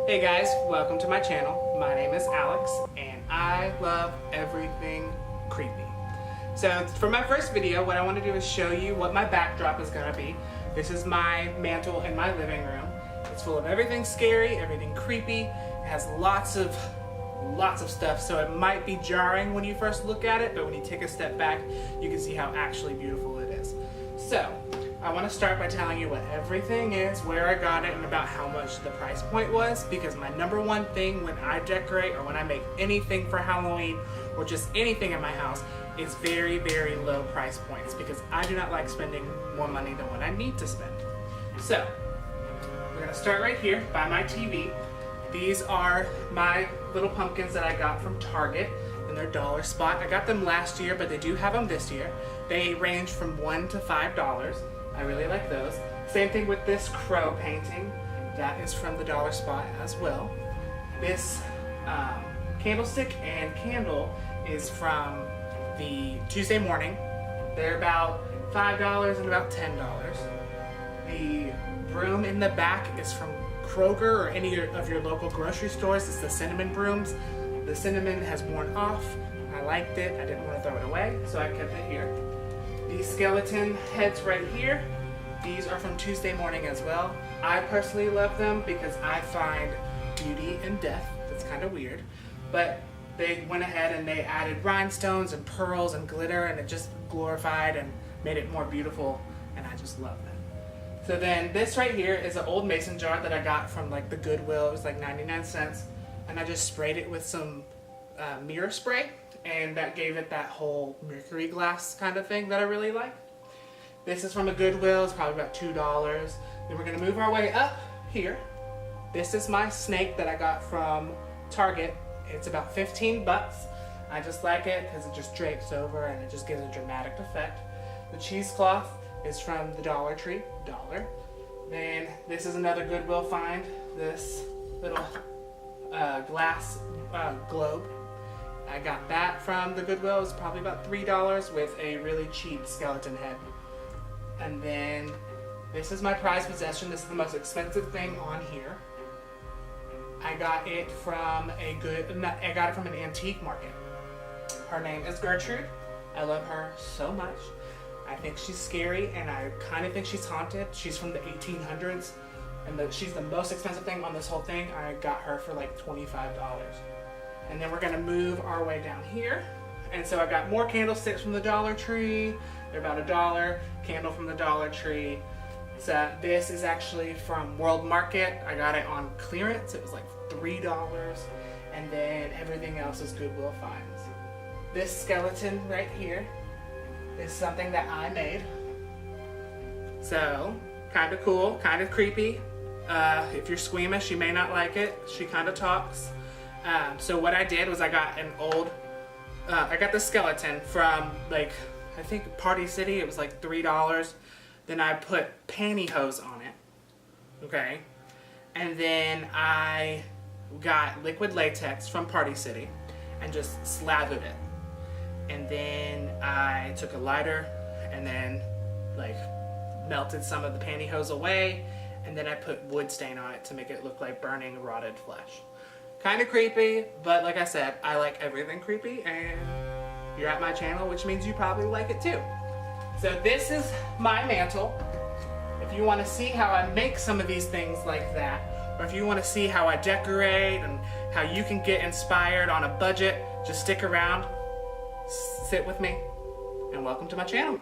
Hey guys, welcome to my channel. My name is Alex and I love everything creepy. So for my first video, what I want to do is show you what my backdrop is going to be. This is my mantle in my living room. It's full of everything scary, everything creepy. It has lots of stuff, so it might be jarring when you first look at it, but when you take a step back, you can see how actually beautiful it is. So I want to start by telling you what everything is, where I got it, and about how much the price point was, because my number one thing when I decorate or when I make anything for Halloween or just anything in my house is very, very low price points, because I do not like spending more money than what I need to spend. So we're going to start right here by my TV. These are my little pumpkins that I got from Target in their dollar spot. I got them last year, but they do have them this year. They range from $1 to $5. I really like those. Same thing with this crow painting. That is from the dollar spot as well. This candlestick and candle is from the Tuesday morning. They're about $5 and about $10. The broom in the back is from Kroger or any of your local grocery stores. It's the cinnamon brooms. The cinnamon has worn off. I liked it. I didn't want to throw it away, so I kept it here. These skeleton heads right here, these are from Tuesday morning as well. I personally love them because I find beauty in death. That's kind of weird. But they went ahead and they added rhinestones and pearls and glitter, and it just glorified and made it more beautiful, and I just love them. So then this right here is an old mason jar that I got from like the Goodwill. It was like 99 cents. And I just sprayed it with some mirror spray, and that gave it that whole mercury glass kind of thing that I really like. This is from a Goodwill. It's probably about $2. Then we're going to move our way up here. This is my snake that I got from Target. It's about 15 bucks. I just like it because it just drapes over and it just gives a dramatic effect. The cheesecloth is from the Dollar Tree, $1. Then this is another Goodwill find. This little glass globe. I got that from the Goodwill. It's probably about $3 with a really cheap skeleton head. And then this is my prized possession. This is the most expensive thing on here. I got it from an antique market. Her name is Gertrude. I love her so much. I think she's scary, and I kind of think she's haunted. She's from the 1800s, and she's the most expensive thing on this whole thing. I got her for like $25. And then we're going to move our way down here. And so I got more candlesticks from the Dollar Tree. They're about $1. Candle from the Dollar Tree. So this is actually from World Market. I got it on clearance. It was like $3. And then everything else is Goodwill finds. This skeleton right here is something that I made. So kind of cool, kind of creepy. If you're squeamish, you may not like it. She kind of talks. So what I did was I got I got the skeleton from like, I think Party City. It was like $3. Then I put pantyhose on it. Okay. And then I got liquid latex from Party City and just slathered it. And then I took a lighter and then like melted some of the pantyhose away, and then I put wood stain on it to make it look like burning rotted flesh. Kind of creepy, but like I said, I like everything creepy, and you're at my channel, which means you probably like it too. So this is my mantle. If you want to see how I make some of these things like that, or if you want to see how I decorate and how you can get inspired on a budget, just stick around, sit with me, and welcome to my channel.